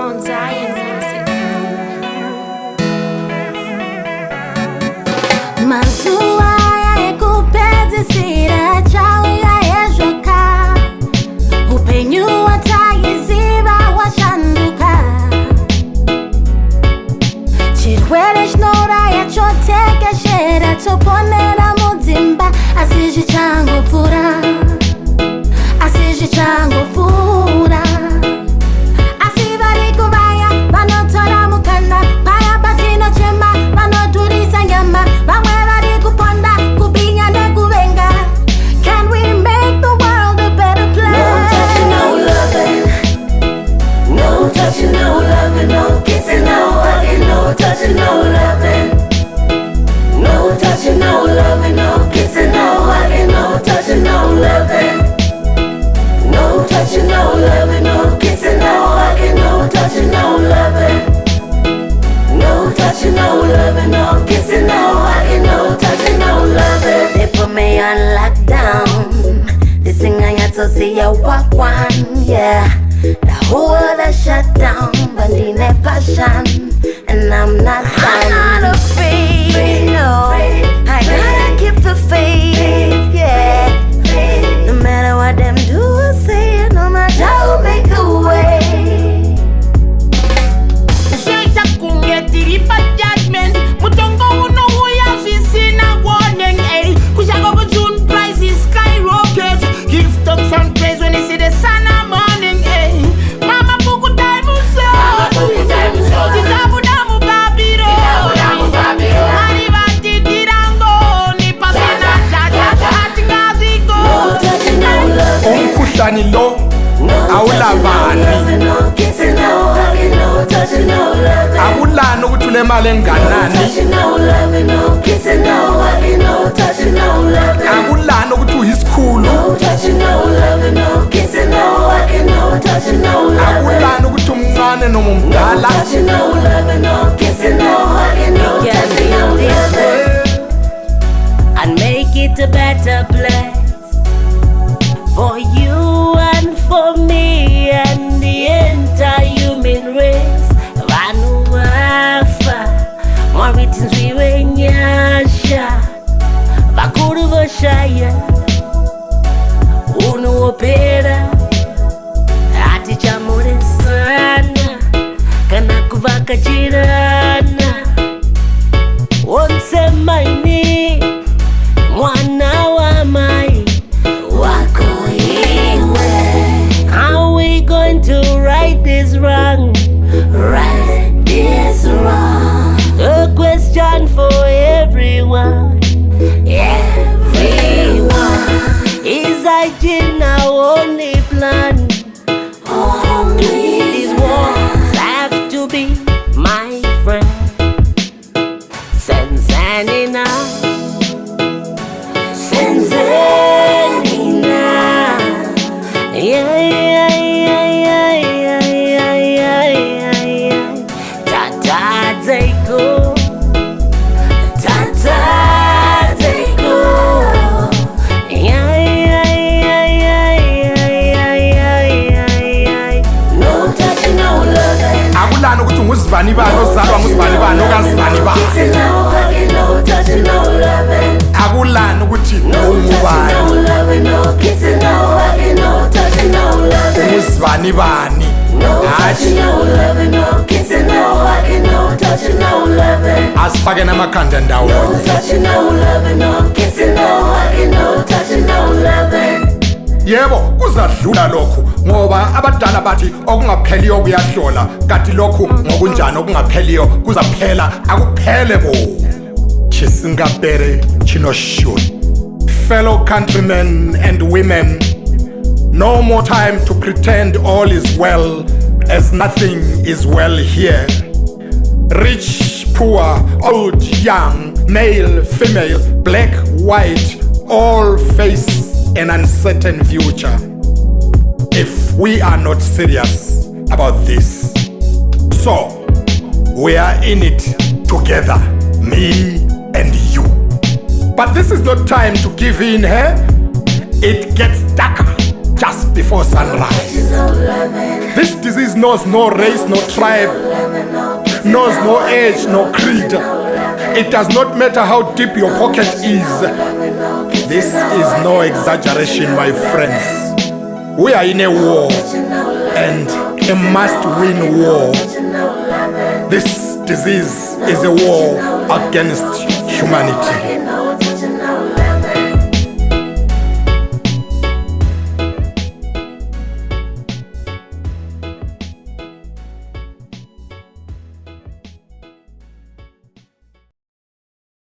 Mount Zion Music. Mazua yakupezi sira chawi yaejoka upenyu watayiziba washanduka chirwere chinora yachotekeshera toponera mudzimba asizvi changopfuura asizvi changopfuura asi vari kuvaya vanotora mukana paya patinochema vanodhurisa nyama vamwe vari kuponda kubinya nekuvenga. Can we make the world a better place? No touching, no loving, no kissing, no hugging, no touching, no loving. No touching, no loving, no kissing, no hugging, no touching, no loving. No touching, no loving, no kissing, no hugging, no touching, no loving. No touching, no loving, no kissing, no hugging, no touching, no loving. They put me on lockdown. This thing I had to see you walk one, yeah. The whole world shut down, but in a passion, and I'm not afraid, no. I gotta keep the faith, yeah. No matter what them do or say, no matter how make a way. Shelter couldn't get it, but judgment. Mutongo uno huya sisi na warning, eh. Kushago June prices skyrocket. Give thanks and praise when they see the sun and morning, eh. Mama buku time uso. Kitabu damu babiro. Aribati tirango. Nipa sena jaja. Atingaziko. No touching, no loving. Umkhuhlane lo awulabani No kissing, no hugging, no touching, no loving. akulani ukuthi ule mali enganani Touching, no loving, no kissing, no hugging, no touching, no loving. akulani ukuthi uyisikhulu No touching, no loving, no kissing, no hugging, no touching, no loving. akulani ukuthi umncane noma No umdala touching, no loving, no kissing, no hugging, no touching, no loving. And make it a better place for you and for me and the entire human race. Vanu vafa mwavitinzwi wenyasha vakuru voshaya unoopera hatichamuresana kana kuvakachirana onse maini mwana wa mai wako iwe. How we going to right this wrong? Right this wrong. A question for everyone. Everyone. Is hygiene our only plan? These walls have to be my friend. Senzanina. Senzanina. Yeah. Tata Zeko. Tata Zeko. No touching, no loving. akulani ukuthi nguzibani bani ozalwa nguzibani bani okazibani bani Kissing, no hugging, no touching, no loving. akulani ukuthi No touching, ungubani no loving, no kissing, no hugging, no touching, no loving. nguzibani bani No touching, hayi no loving, no kissing, no hugging, no touching, no loving. asifake namakhanda No ndawonye touching, no loving, no kissing, no hugging, no touching, no loving. yebo kuzadlula lokhu ngoba abadala bathi okungapheliyo kuyahlola kanti lokhu ngokunjani okungapheliyo kuzaphela akuphele bo chisingapere chinoshuni. Fellow countrymen and women, no more time to pretend all is well as nothing is well here. Rich, poor, old, young, male, female, black, white, all face an uncertain future if we are not serious about this. So, we are in it together, me and you. But this is not time to give in, eh? It gets darker just before sunrise. This disease knows no race, no tribe, knows no age, no creed. It does not matter how deep your pocket is. This is no exaggeration, my friends. We are in a war, and a must-win war. This disease is a war against humanity.